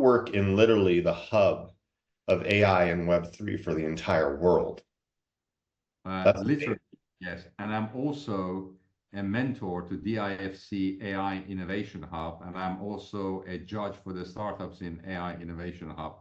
work in literally the hub of AI and Web3 for the entire world. Literally, yes. And I'm also a mentor to DIFC AI Innovation Hub, and I'm also a judge for the startups in AI Innovation Hub,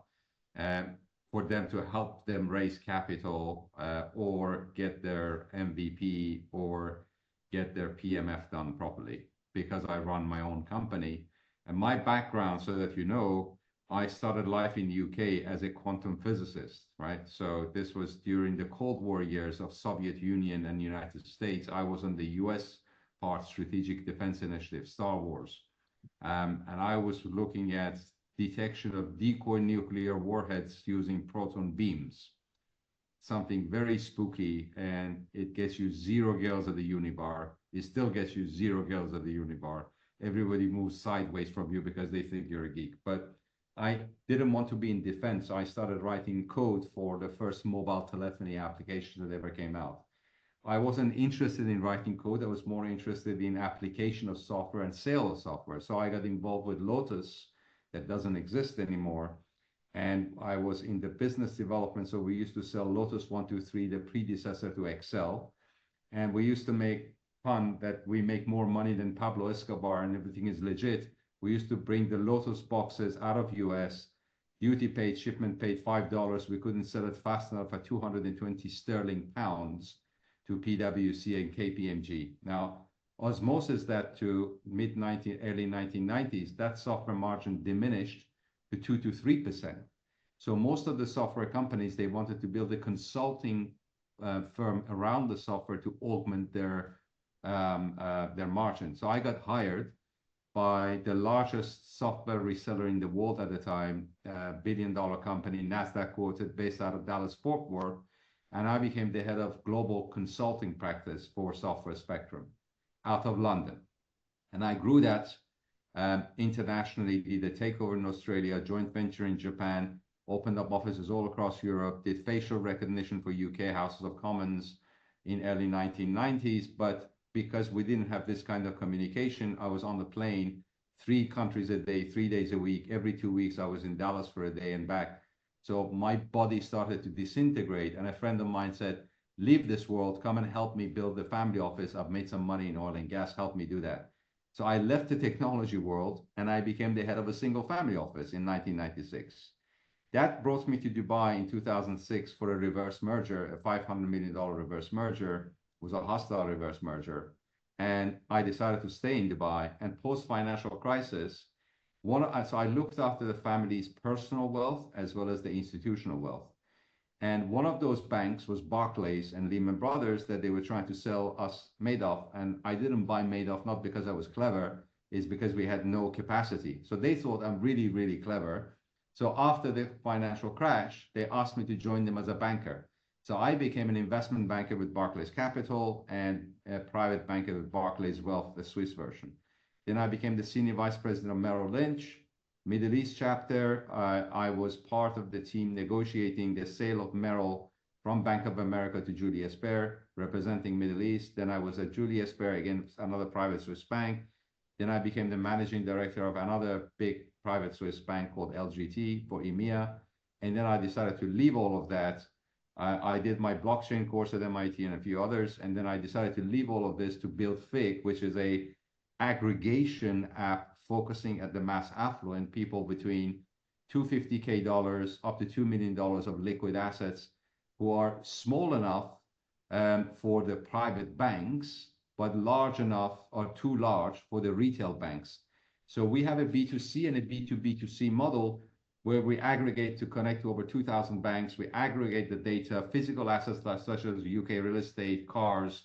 for them to help them raise capital or get their MVP or get their PMF done properly, because I run my own company. And my background, so that you know, I started life in the UK as a quantum physicist, right? So this was during the Cold War years of Soviet Union and United States. I was on the US part, Strategic Defense Initiative, Star Wars. And I was looking at detection of decoy nuclear warheads using proton beams. Something very spooky, and it gets you 0 girls at the unibar. It still gets you 0 girls at the unibar. Everybody moves sideways from you because they think you're a geek. But I didn't want to be in defense, so I started writing code for the first mobile telephony application that ever came out. I wasn't interested in writing code. I was more interested in application of software and sale of software. So I got involved with Lotus, that doesn't exist anymore. And I was in the business development. So we used to sell Lotus 123, the predecessor to Excel. And we used to make fun that we make more money than Pablo Escobar and everything is legit. We used to bring the Lotus boxes out of US, duty paid, shipment paid $5. We couldn't sell it fast enough at 220 sterling pounds to PwC and KPMG. Now, osmosis that to early 1990s, that software margin diminished to 2 to 3%. So most of the software companies, they wanted to build a consulting firm around the software to augment their margin. So I got hired by the largest software reseller in the world at the time, billion-dollar company, NASDAQ quoted, based out of Dallas-Fort Worth. And I became the head of global consulting practice for Software Spectrum out of London. And I grew that internationally, did a takeover in Australia, joint venture in Japan, opened up offices all across Europe, did facial recognition for UK Houses of Commons in early 1990s. But because we didn't have this kind of communication, I was on the plane 3 countries a day, 3 days a week. Every 2 weeks, I was in Dallas for a day and back. So my body started to disintegrate. And a friend of mine said, leave this world, come and help me build the family office. I've made some money in oil and gas, help me do that. So I left the technology world and I became the head of a single family office in 1996. That brought me to Dubai in 2006 for a reverse merger, a $500 million reverse merger. It was a hostile reverse merger. And I decided to stay in Dubai. And post-financial crisis, so I looked after the family's personal wealth as well as the institutional wealth. And one of those banks was Barclays and Lehman Brothers, that they were trying to sell us Madoff. And I didn't buy Madoff, not because I was clever, it's because we had no capacity. So they thought I'm really, really clever. So after the financial crash, they asked me to join them as a banker. So I became an investment banker with Barclays Capital and a private banker with Barclays Wealth, the Swiss version. Then I became the senior vice president of Merrill Lynch, Middle East chapter. I was part of the team negotiating the sale of Merrill from Bank of America to Julius Baer, representing Middle East. Then I was at Julius Baer, again, another private Swiss bank. Then I became the managing director of another big private Swiss bank called LGT for EMEA. And then I decided to leave all of that. I did my blockchain course at MIT and a few others. And then I decided to leave all of this to build FIG, which is a aggregation app focusing at the mass affluent, people between $250K up to $2 million of liquid assets, who are small enough for the private banks, but large enough or too large for the retail banks. So we have a B2C and a B2B2C model where we aggregate to connect to over 2,000 banks. We aggregate the data, physical assets such as UK real estate, cars,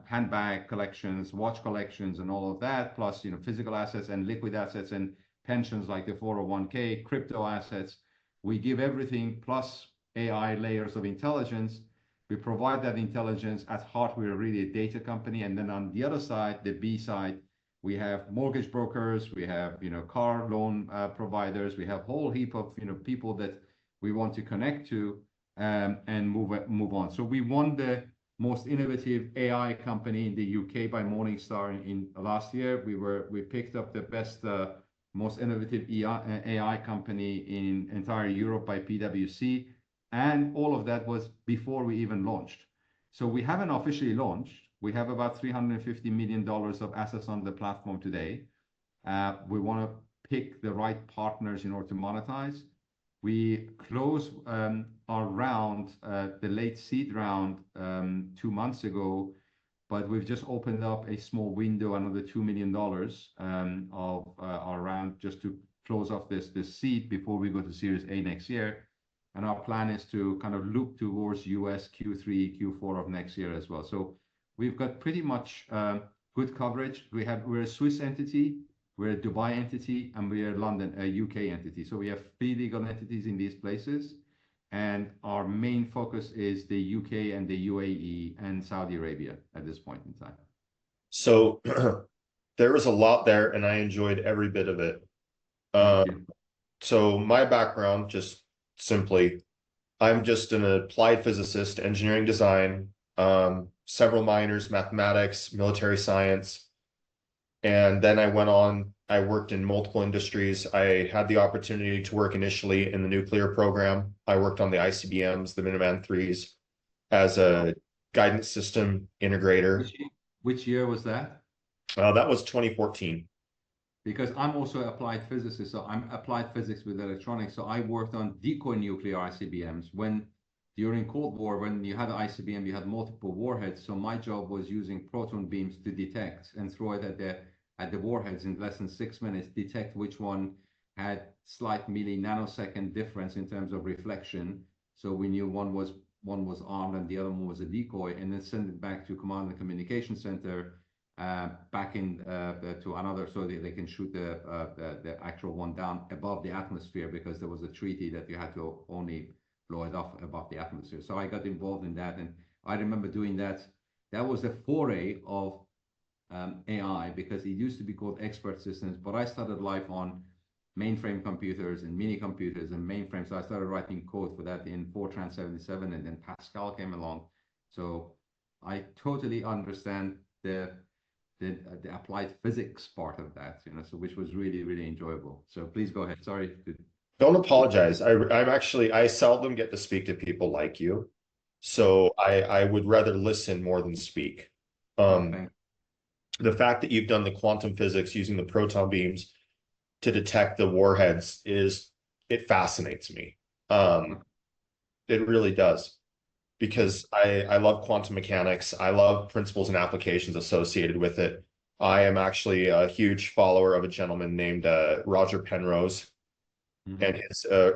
handbag collections, watch collections, and all of that, plus physical assets and liquid assets and pensions like the 401k, crypto assets. We give everything plus AI layers of intelligence. We provide that intelligence. At heart, we're really a data company. And then on the other side, the B side, we have mortgage brokers, we have car loan providers, we have a whole heap of people that we want to connect to and move on. So we won the most innovative AI company in the UK by Morningstar in last year. We picked up the best most innovative AI company in entire Europe by PwC. And all of that was before we even launched. So we haven't officially launched. We have about $350 million of assets on the platform today. We want to pick the right partners in order to monetize. We closed our round, the late seed round, 2 months ago, but we've just opened up a small window, another $2 million of our round, just to close off this seed before we go to Series A next year. And our plan is to kind of look towards US Q3, Q4 of next year as well. So we've got pretty much good coverage. We're a Swiss entity, we're a Dubai entity, and we're a London, a UK entity. So we have 3 legal entities in these places. And our main focus is the UK and the UAE and Saudi Arabia at this point in time. So there was a lot there, and I enjoyed every bit of it. So my background, just simply, I'm just an applied physicist, engineering design, several minors, mathematics, military science. And then I worked in multiple industries. I had the opportunity to work initially in the nuclear program. I worked on the ICBMs, the Minuteman IIIs, as a guidance system integrator. Which year was that? That was 2014. Because I'm also an applied physicist, so I'm applied physics with electronics. So I worked on decoy nuclear ICBMs during Cold War, when you had an ICBM, you had multiple warheads. So my job was using proton beams to detect and throw it at the warheads in less than 6 minutes, detect which one had slight nanosecond difference in terms of reflection. So we knew one was armed and the other one was a decoy, and then send it back to command and communication center, back in to another, so they can shoot the actual one down above the atmosphere, because there was a treaty that you had to only blow it off above the atmosphere. So I got involved in that, and I remember doing that. That was the foray of AI, because it used to be called expert systems, but I started life on mainframe computers and mini computers and mainframes. So I started writing code for that in Fortran 77, and then Pascal came along. So I totally understand the applied physics part of that, so which was really, really enjoyable. So please go ahead. Sorry. Don't apologize. I seldom get to speak to people like you. So I would rather listen more than speak. The fact that you've done the quantum physics using the proton beams to detect the warheads it fascinates me. It really does, because I love quantum mechanics. I love principles and applications associated with it. I am actually a huge follower of a gentleman named Roger Penrose, and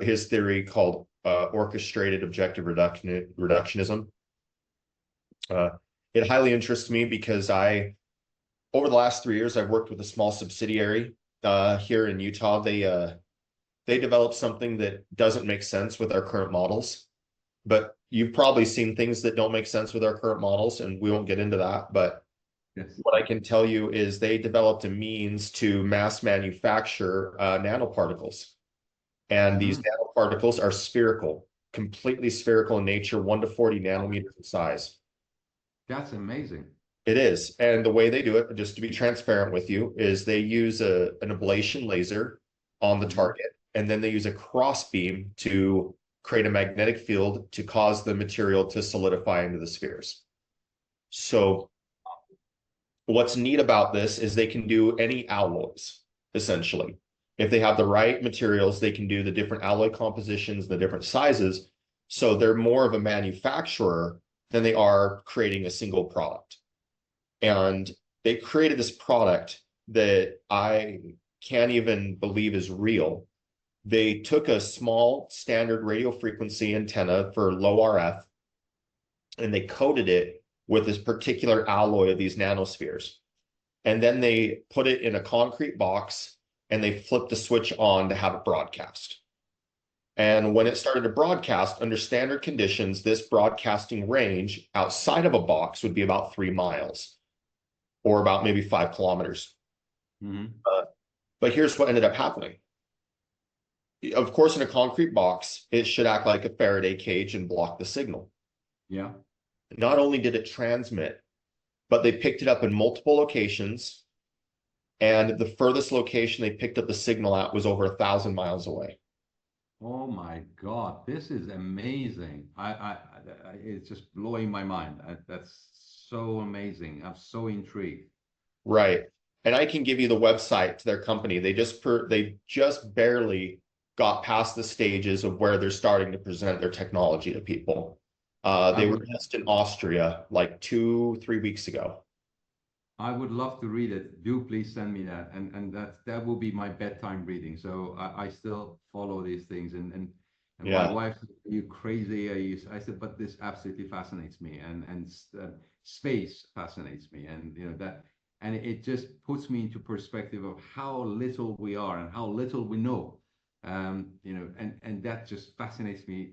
his theory called orchestrated objective reductionism. It highly interests me because over the last 3 years, I've worked with a small subsidiary here in Utah. They developed something that doesn't make sense with our current models, but you've probably seen things that don't make sense with our current models, and we won't get into that. But yes, what I can tell you is they developed a means to mass manufacture nanoparticles. And these nanoparticles are spherical, completely spherical in nature, 1 to 40 nanometers in size. That's amazing. It is. And the way they do it, just to be transparent with you, is they use an ablation laser on the target, and then they use a cross beam to create a magnetic field to cause the material to solidify into the spheres. So what's neat about this is they can do any alloys, essentially. If they have the right materials, they can do the different alloy compositions, the different sizes. So they're more of a manufacturer than they are creating a single product. And they created this product that I can't even believe is real. They took a small standard radio frequency antenna for low RF, and they coated it with this particular alloy of these nanospheres. And then they put it in a concrete box, and they flipped the switch on to have it broadcast. And when it started to broadcast under standard conditions, this broadcasting range outside of a box would be about 3 miles, or about maybe 5 kilometers. But here's what ended up happening. Of course, in a concrete box, it should act like a Faraday cage and block the signal. Yeah. Not only did it transmit, but they picked it up in multiple locations And the furthest location they picked up the signal at was over 1,000 miles away. Oh my God, this is amazing. It's just blowing my mind. That's so amazing. I'm so intrigued. Right. And I can give you the website to their company. They just barely got past the stages of where they're starting to present their technology to people. I They were would just in Austria like 2, 3 weeks ago. I would love to read it. Do please send me that. And that will be my bedtime reading. So I still follow these things. And my Yeah. wife said, "Are you crazy?" I said, "But this absolutely fascinates me. And space fascinates me. And you know that and it just puts me into perspective of how little we are and how little we know. And that just fascinates me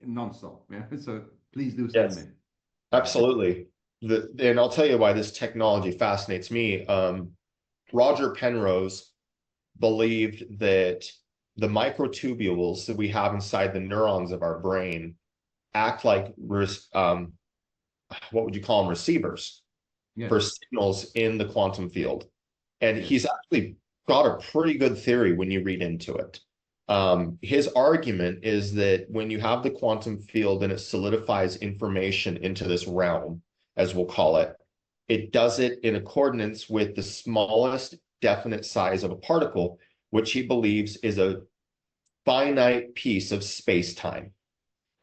nonstop. Yeah. So please do send Yes. me. Yeah. Absolutely. And I'll tell you why this technology fascinates me. Roger Penrose believed that the microtubules that we have inside the neurons of our brain act like what would you call them, receivers Yes. for signals in the quantum field. And Yes. he's actually got a pretty good theory when you read into it. His argument is that when you have the quantum field and it solidifies information into this realm, as we'll call it, it does it in accordance with the smallest definite size of a particle, which he believes is a finite piece of space-time.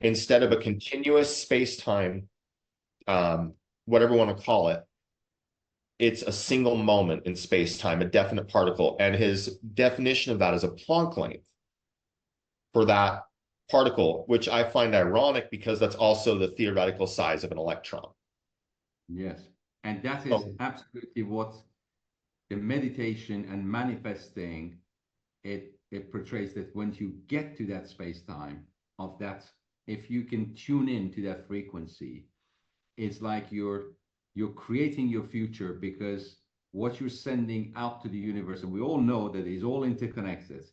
Instead of a continuous space-time, whatever you want to call it, it's a single moment in space-time, a definite particle. And his definition of that is a Planck length for that particle, which I find ironic because that's also the theoretical size of an electron. Yes. And that is So, absolutely what the meditation and manifesting it portrays, that when you get to that space time of that, if you can tune in to that frequency, it's like you're creating your future, because what you're sending out to the universe, and we all know that it's all interconnected,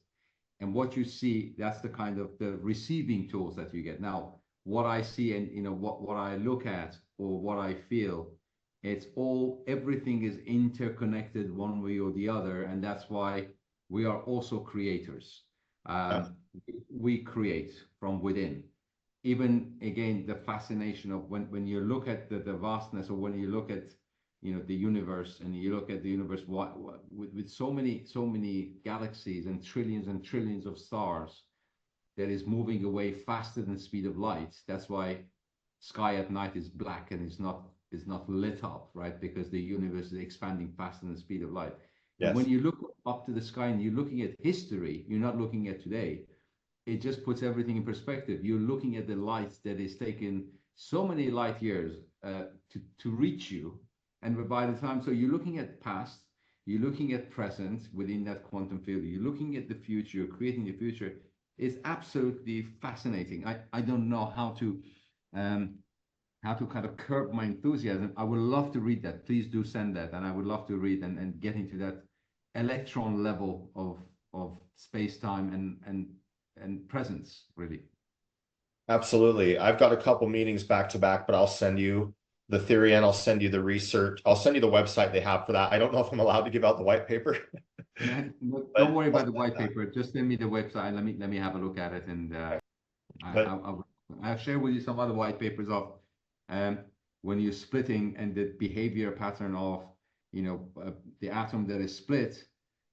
and what you see, that's the kind of the receiving tools that you get. Now what I see, and what I look at or what I feel, it's all, everything is interconnected one way or the other, and that's why we are also creators. yeah, We create from within. Even again, the fascination of when you look at the vastness, or when you look at the universe, and you look at the universe with so many galaxies and trillions of stars, that is moving away faster than the speed of light. That's why sky at night is black and is not lit up, right? Because the universe is expanding faster than the speed of light. And when yes, you look up to the sky and you're looking at history, you're not looking at today. It just puts everything in perspective. You're looking at the light that is taken so many light years to reach you, and by the time, so you're looking at past, you're looking at present within that quantum field, you're looking at the future, you're creating the future. It's absolutely fascinating. I don't know how to kind of curb my enthusiasm. I would love to read that. Please do send that, and I would love to read and get into that electron level of space time and presence, really. absolutely. I've got a couple meetings back to back, but I'll send you the theory and I'll send you the research. I'll send you the website they have for that. I don't know if I'm allowed to give out the white paper, Don't but worry about the white paper. Just send me the website. Let me have a look at it, and but I'll share with you some other white papers of um, when you're splitting, and the behavior pattern of the atom that is split.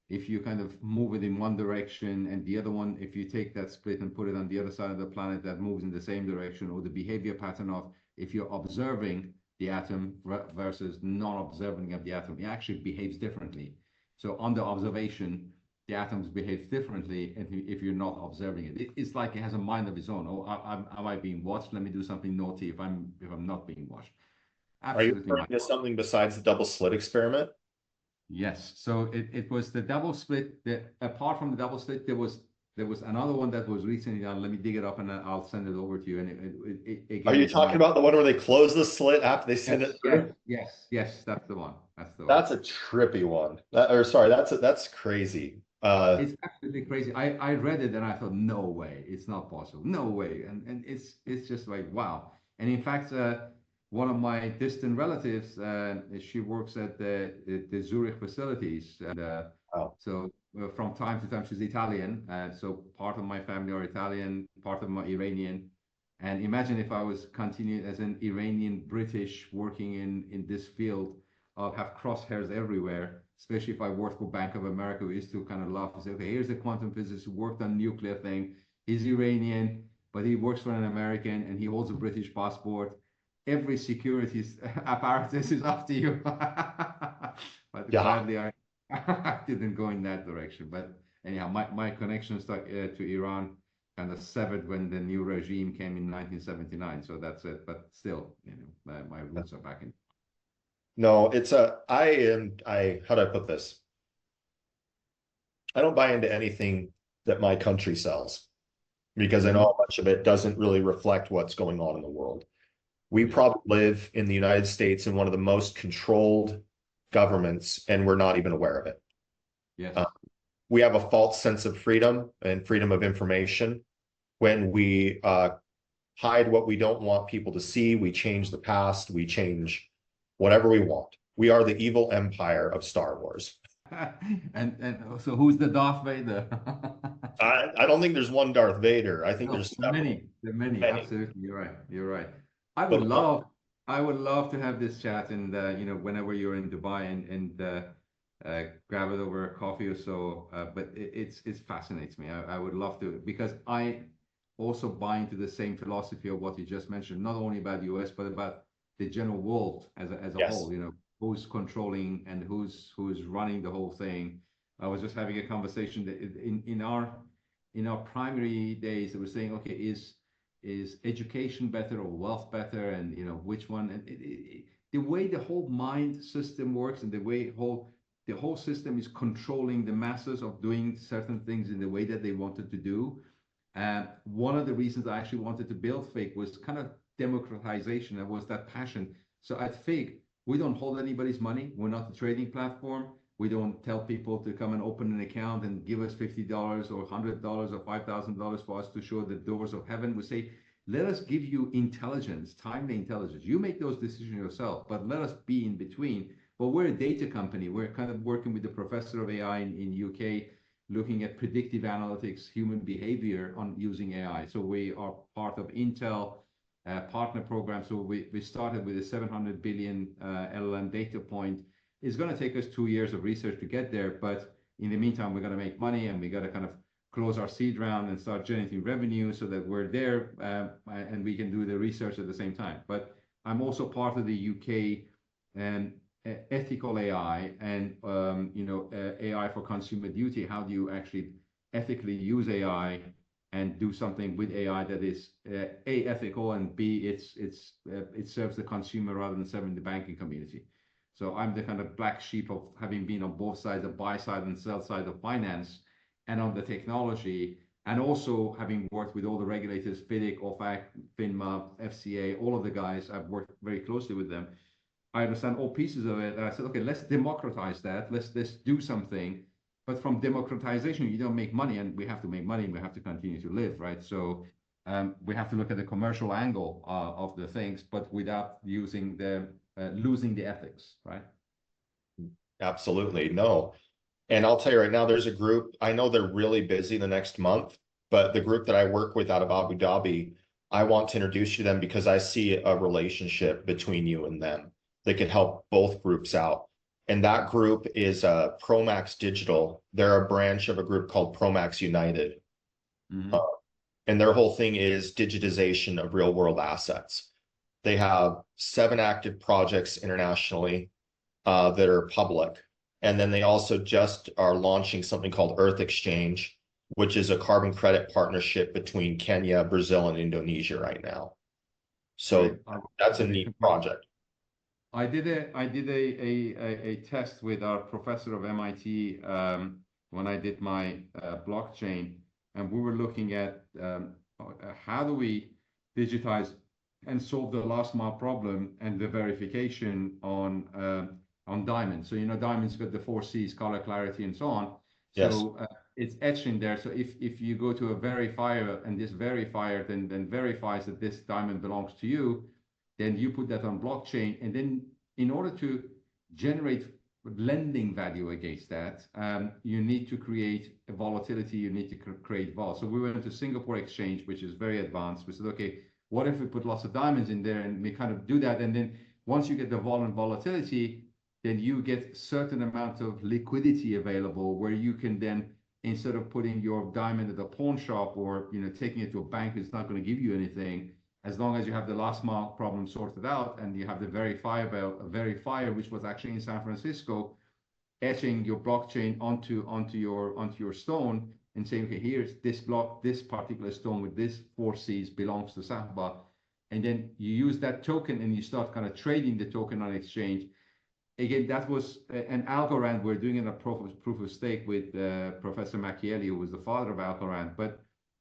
If you kind of move it in one direction, and the other one, if you take that split and put it on the other side of the planet, that moves in the same direction, or the behavior pattern of if you're observing the atom versus non-observing of the atom, it actually behaves differently. So under observation, the atoms behave differently, and if you're not observing it, it's like it has a mind of its own. Oh, am I being watched? Let me do something naughty if I'm not being watched. are you Absolutely referring mind. to something besides the double slit experiment? Yes. So it was the double split. Apart from the double split, there was another one that was recently done. Let me dig it up and I'll send it over to you. And Are again, you it's talking another. about the one where they close the slit after they send it Yes, yes, through? yes, yes. That's the one. That's the one. That's a trippy one. Or sorry, that's crazy. It's absolutely crazy. I read it and I thought, no way, it's not possible, no way. And it's just like wow. And in fact, one of my distant relatives, she works at the Zurich facilities. And Wow. so from time to time, she's Italian. So part of my family are Italian, part of my Iranian. And imagine if I was continuing as an Iranian British working in this field, I'll have crosshairs everywhere, especially if I worked for Bank of America. We used to kind of laugh and say, okay, here's a quantum physicist who worked on nuclear thing. He's Iranian, but he works for an American and he holds a British passport. Every securities apparatus is after you. But Yeah. gladly, I didn't go in that direction. But anyhow, my connection to Iran kind of severed when the new regime came in 1979. So that's it. But still, my roots are back in. No, how do I put this? I don't buy into anything that my country sells because I know how much of it doesn't really reflect what's going on in the world. We probably live in the United States in one of the most controlled governments, and we're not even aware of it. Yes. We have a false sense of freedom and freedom of information when we hide what we don't want people to see. We change the past. We change whatever we want. We are the evil empire of Star Wars. And so who's the Darth Vader? I don't think there's one Darth Vader. I think No, there's there are many. There are many. Absolutely, you're right. You're right. I would But love, I would love to have this chat, and whenever you're in Dubai and grab it over a coffee or so. But it fascinates me. I would love to, because I also buy into the same philosophy of what you just mentioned, not only about the US but about the general world as a yes, whole. Who's controlling and who's running the whole thing. I was just having a conversation that in our primary days, they were saying, okay, is education better or wealth better, and which one? And the way the whole mind system works, and the whole system is controlling the masses of doing certain things in the way that they wanted to do. And one of the reasons I actually wanted to build Fake was kind of democratization. That was that passion. So at Fake, we don't hold anybody's money. We're not a trading platform. We don't tell people to come and open an account and give us $50 or $100 or $5,000 for us to show the doors of heaven. We say, let us give you intelligence, timely intelligence. You make those decisions yourself, but let us be in between. But we're a data company. We're kind of working with the professor of AI in UK, looking at predictive analytics, human behavior on using AI. So we are part of Intel partner program. So we started with a 700 billion LLM data point. It's going to take us 2 years of research to get there, but in the meantime, we're going to make money, and we got to kind of close our seed round and start generating revenue so that we're there and we can do the research at the same time. But I'm also part of the UK ethical AI and AI for consumer duty. How do you actually ethically use AI and do something with AI that is A, ethical, and B, it serves the consumer rather than serving the banking community. So I'm the kind of black sheep of having been on both sides, the buy side and sell side of finance, and on the technology, and also having worked with all the regulators, FIDIC, OFAC, FINMA, FCA, all of the guys. I've worked very closely with them. I understand all pieces of it. And I said, okay, let's democratize that. Let's do something. But from democratization, you don't make money, and we have to make money, and we have to continue to live, right? So we have to look at the commercial angle of the things, but without losing the ethics, right? absolutely. No. And I'll tell you right now, there's a group, I know they're really busy the next month, but the group that I work with out of Abu Dhabi, I want to introduce you to them because I see a relationship between you and them that could help both groups out. And that group is Promax Digital. They're a branch of a group called Promax United. Mm-hmm. And their whole thing is digitization of real world assets. They have 7 active projects internationally that are public. And then they also just are launching something called Earth Exchange, which is a carbon credit partnership between Kenya, Brazil, and Indonesia right now. So that's a neat project. I did a test with our professor of MIT when I did my blockchain, and we were looking at how do we digitize and solve the last mile problem and the verification on diamonds. So diamonds got the 4 C's, color, clarity, and so on. Yes. So it's etched in there. So if you go to a verifier and this verifier then verifies that this diamond belongs to you, then you put that on blockchain, and then in order to generate lending value against that, you need to create a volatility, you need to create vol. So we went to Singapore Exchange, which is very advanced. We said, okay, what if we put lots of diamonds in there, and we kind of do that, and then once you get the vol and volatility, then you get certain amount of liquidity available where you can then, instead of putting your diamond at a pawn shop or taking it to a bank that's not going to give you anything, as long as you have the last mile problem sorted out and you have the verifier, which was actually in San Francisco, etching your blockchain onto your stone and saying, okay, here's this particular stone with this 4Cs belongs to Sahba. And then you use that token and you start kind of trading the token on exchange. Again, that was an Algorand. We're doing it a proof of stake with Professor Macchielli, who was the father of Algorand. But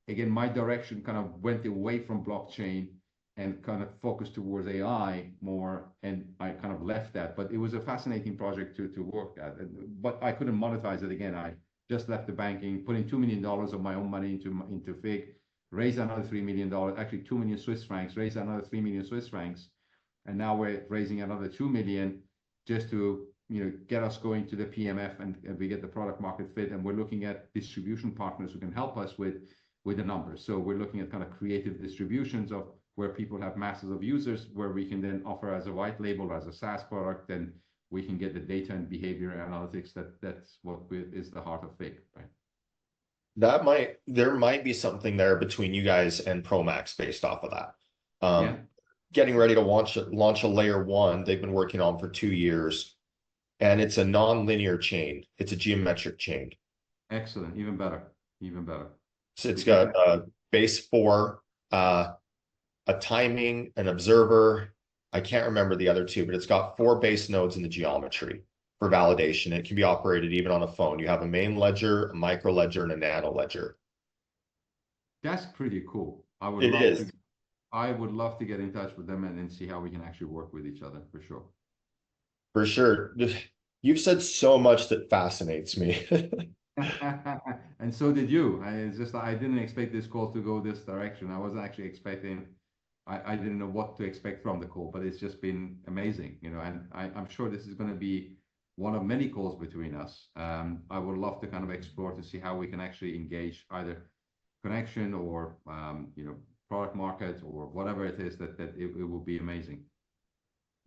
again, my direction kind of went away from blockchain and kind of focused towards AI more, and I kind of left that. But it was a fascinating project to work at. But I couldn't monetize it again. I just left the banking, put in $2 million of my own money into FIG, raised another $3 million, actually 2 million Swiss francs, raised another 3 million Swiss francs, and now we're raising another 2 million just to get us going to the PMF, and we get the product market fit, and we're looking at distribution partners who can help us with the numbers. So we're looking at kind of creative distributions of where people have masses of users, where we can then offer as a white label, as a SaaS product, and we can get the data and behavior analytics. That's what is the heart of FIG, right? There might be something there between you guys and Promax based off of that. Yeah. Getting ready to launch a layer 1 they've been working on for 2 years, and it's a non-linear chain. It's a geometric chain. Excellent. Even better. So it's got base 4, a timing, an observer. I can't remember the other 2, but it's got 4 base nodes in the geometry for validation. It can be operated even on a phone. You have a main ledger, a micro ledger, and a nano ledger. That's pretty cool. I would love to get in touch with them and see how we can actually work with each other, for sure. For sure. You've said so much that fascinates me. And so did you. I didn't expect this call to go this direction. I wasn't actually expecting, I didn't know what to expect from the call, but it's just been amazing, and I'm sure this is going to be one of many calls between us. I would love to kind of explore to see how we can actually engage either connection or, product market or whatever it is, that it will be amazing.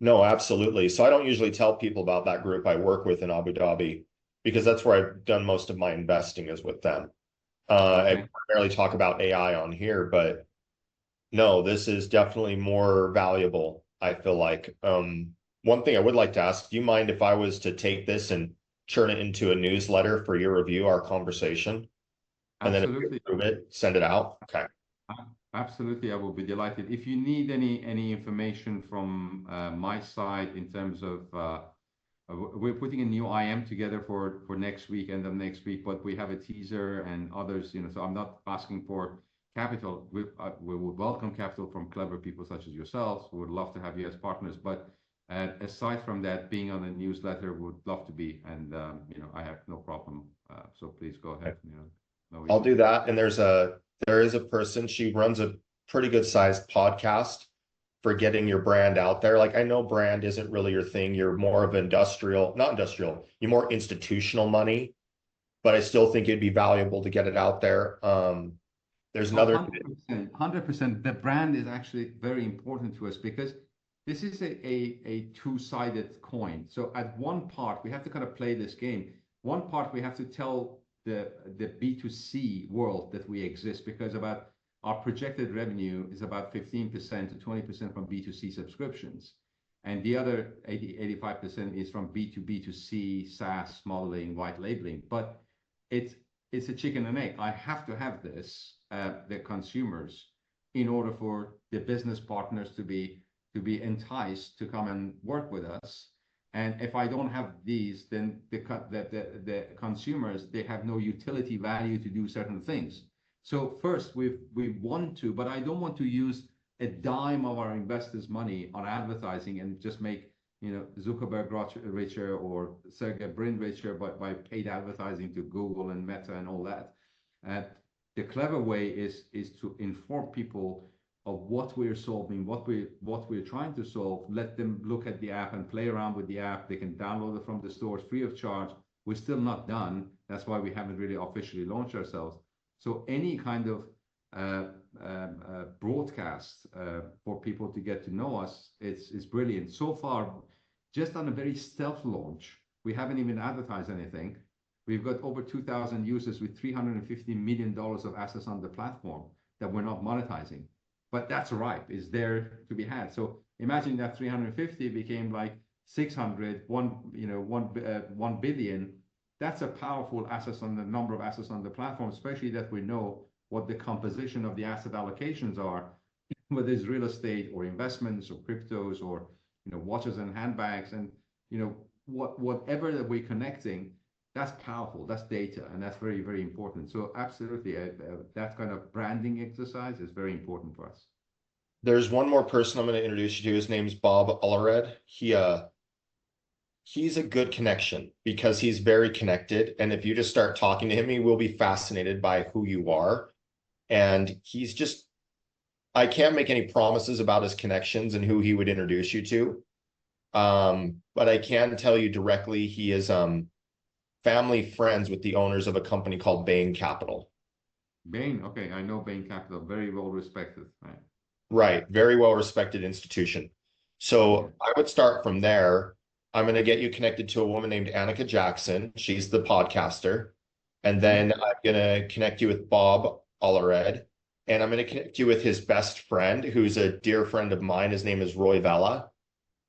No, absolutely. So I don't usually tell people about that group I work with in Abu Dhabi, because that's where I've done most of my investing is with them. Okay. I barely talk about AI on here, but no, this is definitely more valuable, I feel like. One thing I would like to ask, do you mind if I was to take this and turn it into a newsletter for your review, our conversation? And then if you approve it, send it out? Okay. Absolutely, I will be delighted. If you need any information from my side in terms of, we're putting a new IM together for next week, end of next week, but we have a teaser and others, so I'm not asking for capital. We would welcome capital from clever people such as yourselves. We would love to have you as partners. But aside from that, being on the newsletter, would love to be, and I have no problem. So please go ahead. No I'll issue. do that. And there is a person, she runs a pretty good sized podcast for getting your brand out there. Like, I know brand isn't really your thing. You're more of you're more institutional money, but I still think it'd be valuable to get it out there. There's another 100%. The brand is actually very important to us because this is a two-sided coin. So at one part, we have to kind of play this game. One part, we have to tell the B2C world that we exist, because about our projected revenue is about 15% to 20% from B2C subscriptions. And the other 85% is from B2B2C, SaaS modeling, white labeling. But it's a chicken and egg. I have to have this, the consumers, in order for the business partners to be enticed to come and work with us. And if I don't have these, then the consumers, they have no utility value to do certain things. So first, we want to, but I don't want to use a dime of our investors' money on advertising and just make Zuckerberg richer or Sergey Brin richer by paid advertising to Google and Meta and all that. The clever way is to inform people of what we're solving, what we're trying to solve. Let them look at the app and play around with the app. They can download it from the stores free of charge. We're still not done. That's why we haven't really officially launched ourselves. So any kind of broadcast for people to get to know us, it's brilliant. So far, just on a very stealth launch, we haven't even advertised anything. We've got over 2,000 users with $350 million of assets on the platform that we're not monetizing. But that's ripe, is there to be had. So imagine that 350 became like 600, 1 billion. That's a powerful asset on the number of assets on the platform, especially that we know what the composition of the asset allocations are, whether it's real estate or investments or cryptos or watches and handbags, and whatever that we're connecting, that's powerful. That's data, and that's very, very important. So absolutely, that kind of branding exercise is very important for us. There's one more person I'm going to introduce you to. His name's Bob Allred. He's a good connection because he's very connected. And if you just start talking to him, he will be fascinated by who you are. And I can't make any promises about his connections and who he would introduce you to. But I can tell you directly, he is family friends with the owners of a company called Bain Capital. Bain, okay, I know Bain Capital, very well respected. Right. Right, very well respected institution. So I would start from there. I'm going to get you connected to a woman named Annika Jackson. She's the podcaster. And then I'm going to connect you with Bob Allred. And I'm going to connect you with his best friend, who's a dear friend of mine. His name is Roy Vella.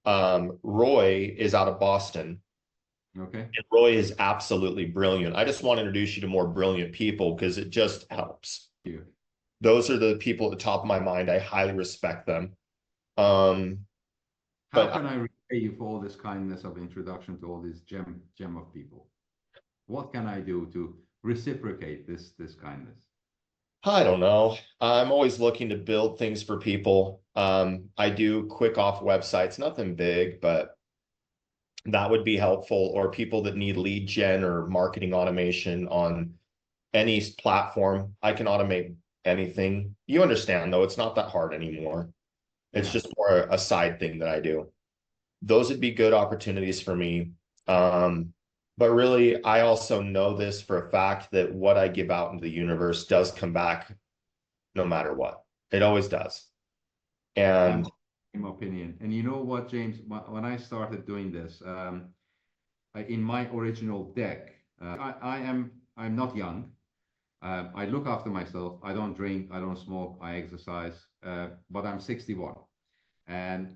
Roy is out of Boston. Okay. And Roy is absolutely brilliant. I just want to introduce you to more brilliant people because it just helps. Thank you. Those are the people at the top of my mind. I highly respect them. How can I repay you for all this kindness of introduction to all this gem of people? What can I do to reciprocate this kindness? I don't know. I'm always looking to build things for people. I do quick off websites, nothing big, but that would be helpful. Or people that need lead gen or marketing automation on any platform. I can automate anything. You understand, though, it's not that hard anymore. It's just more a side thing that I do. Those would be good opportunities for me. But really, I also know this for a fact that what I give out into the universe does come back no matter what. It always does. And in my opinion, and you know what, James, when I started doing this, in my original deck, I'm not young. I look after myself. I don't drink. I don't smoke. I exercise. But I'm 61. And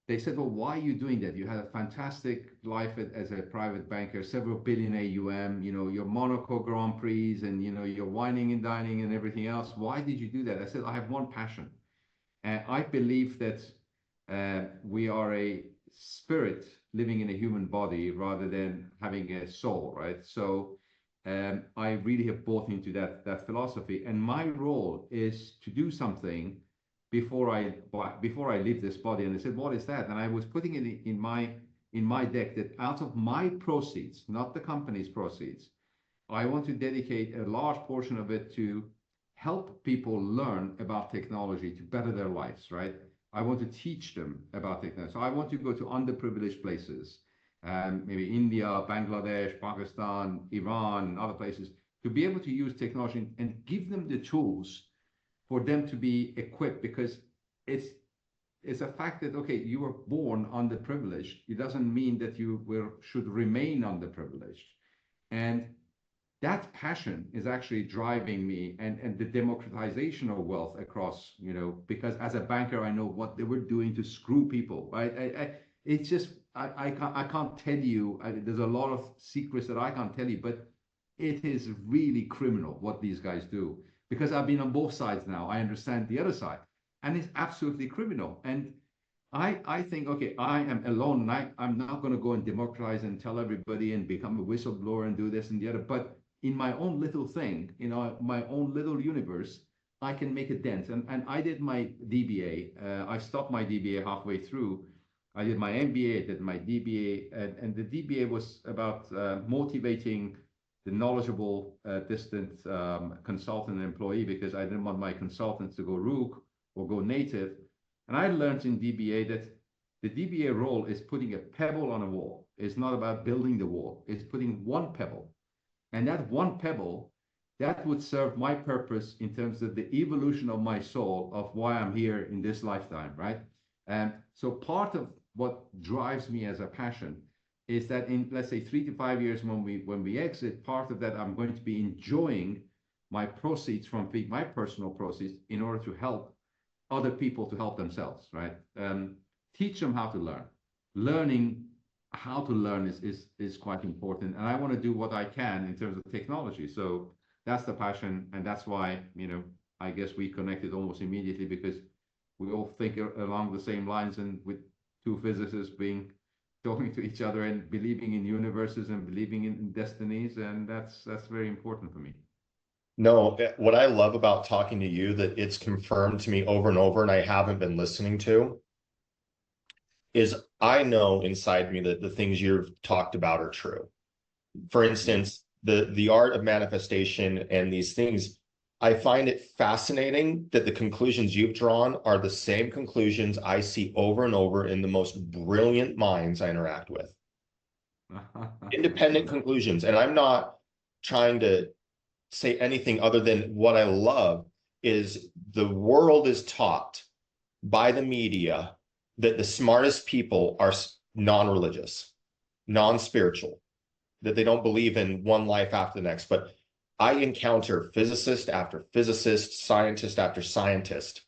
they said, well, why are you doing that? You had a fantastic life as a private banker, several billion AUM, your Monaco Grand Prix and, your wining and dining and everything else. Why did you do that? I said, I have one passion. And I believe that we are a spirit living in a human body rather than having a soul, right? So I really have bought into that philosophy. And my role is to do something before I leave this body. And they said, what is that? And I was putting it in my deck that out of my proceeds, not the company's proceeds, I want to dedicate a large portion of it to help people learn about technology to better their lives, right? I want to teach them about technology. So I want to go to underprivileged places, maybe India, Bangladesh, Pakistan, Iran, and other places, to be able to use technology and give them the tools for them to be equipped, because it's a fact that, okay, you were born underprivileged. It doesn't mean that you should remain underprivileged. And that passion is actually driving me, and the democratization of wealth across, because as a banker, I know what they were doing to screw people, right? It's just, I can't tell you, there's a lot of secrets that I can't tell you, but it is really criminal what these guys do. Because I've been on both sides now, I understand the other side, and it's absolutely criminal. And I think, okay, I am alone, and I'm not going to go and democratize and tell everybody and become a whistleblower and do this and the other. But in my own little thing, my own little universe, I can make a dent. And I did my DBA. I stopped my DBA halfway through. I did my MBA, I did my DBA, and the DBA was about motivating the knowledgeable, distant consultant employee, because I didn't want my consultants to go rogue or go native. And I learned in DBA that the DBA role is putting a pebble on a wall. It's not about building the wall. It's putting one pebble. And that one pebble, that would serve my purpose in terms of the evolution of my soul, of why I'm here in this lifetime, right? And so part of what drives me as a passion is that in, let's say, 3 to 5 years when we exit, part of that I'm going to be enjoying my proceeds from my personal proceeds in order to help other people to help themselves, right? Teach them how to learn. Learning how to learn is quite important, and I want to do what I can in terms of technology. So that's the passion, and that's why, you know, I guess we connected almost immediately, because we all think along the same lines, and with two physicists talking to each other and believing in universes and believing in destinies, and that's very important for me. No, what I love about talking to you, that it's confirmed to me over and over, and I haven't been listening to, is I know inside me that the things you've talked about are true. For instance, the art of manifestation and these things, I find it fascinating that the conclusions you've drawn are the same conclusions I see over and over in the most brilliant minds I interact with. Independent conclusions. And I'm not trying to say anything other than what I love is the world is taught by the media that the smartest people are non-religious, non-spiritual, that they don't believe in one life after the next. But I encounter physicist after physicist, scientist after scientist,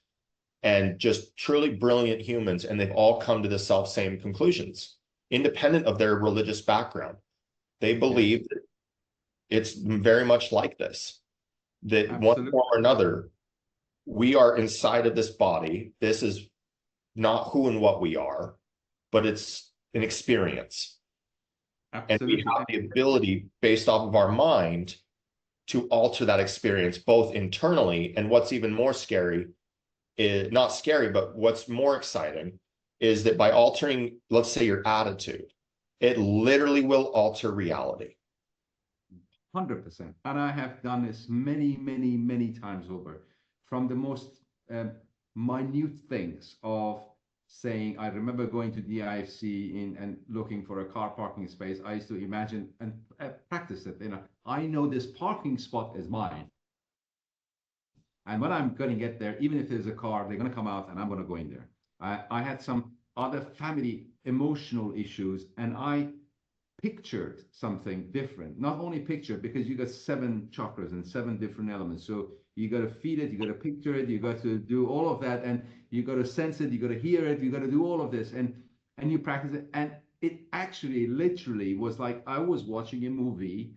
and just truly brilliant humans, and they've all come to the self-same conclusions, independent of their religious background. They believe that it's very much like this, that one form or another, we are inside of this body. This is not who and what we are, but it's an experience. Absolutely. And we have the ability, based off of our mind, to alter that experience, both internally, and what's even more scary is not scary, but what's more exciting is that by altering, let's say, your attitude, it literally will alter reality. 100%. And I have done this many, many, many times over, from the most minute things of saying, I remember going to DIFC and looking for a car parking space. I used to imagine and practice it. You know, I know this parking spot is mine. And when I'm going to get there, even if there's a car, they're going to come out and I'm going to go in there. I had some other family emotional issues, and I pictured something different. Not only pictured, because you got 7 chakras and 7 different elements. So you got to feed it, you got to picture it, you got to do all of that, and you got to sense it, you got to hear it, you got to do all of this, and you practice it. And it actually literally was like I was watching a movie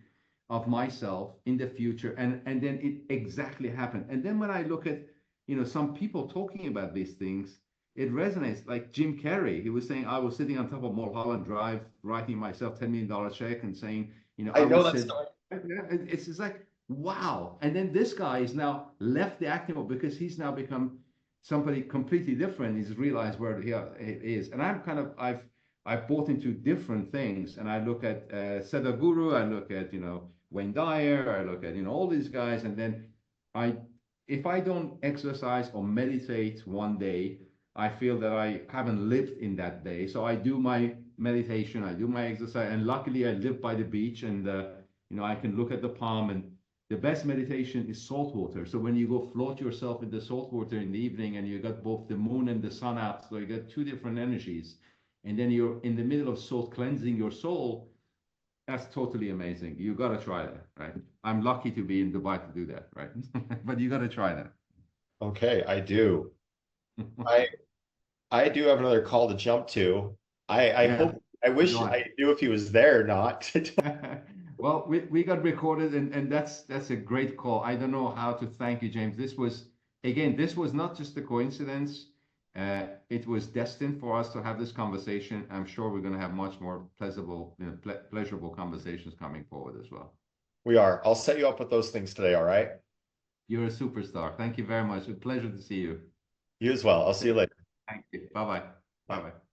of myself in the future, and then it exactly happened. And then when I look at, you know, some people talking about these things, it resonates. Like Jim Carrey, he was saying, I was sitting on top of Mulholland Drive writing myself $10 million check and saying, you know, I know that story. It's just like, wow. And then this guy is now left the acting world because he's now become somebody completely different. He's realized where he is. And I'm kind of, I've bought into different things, and I look at Sadhguru, I look at, you know, Wayne Dyer, I look at, you know, all these guys. And then if I don't exercise or meditate one day, I feel that I haven't lived in that day. So I do my meditation, I do my exercise, and luckily I live by the beach, and you know, I can look at the palm, and the best meditation is salt water. So when you go float yourself in the salt water in the evening, and you got both the moon and the sun out, so you got 2 different energies, and then you're in the middle of salt cleansing your soul, that's totally amazing. You got to try that, right? I'm lucky to be in Dubai to do that, right? But you got to try that. Okay, I do. I do have another call to jump to. I hope, I wish I knew if he was there or not. Well, we got recorded, and that's a great call. I don't know how to thank you, James. This was, again, this was not just a coincidence. It was destined for us to have this conversation. I'm sure we're going to have much more pleasurable, you know, pleasurable conversations coming forward as well. We are. I'll set you up with those things today, all right? You're a superstar. Thank you very much. A pleasure to see you. You as well. I'll see you later. Thank you. Bye-bye. Bye-bye.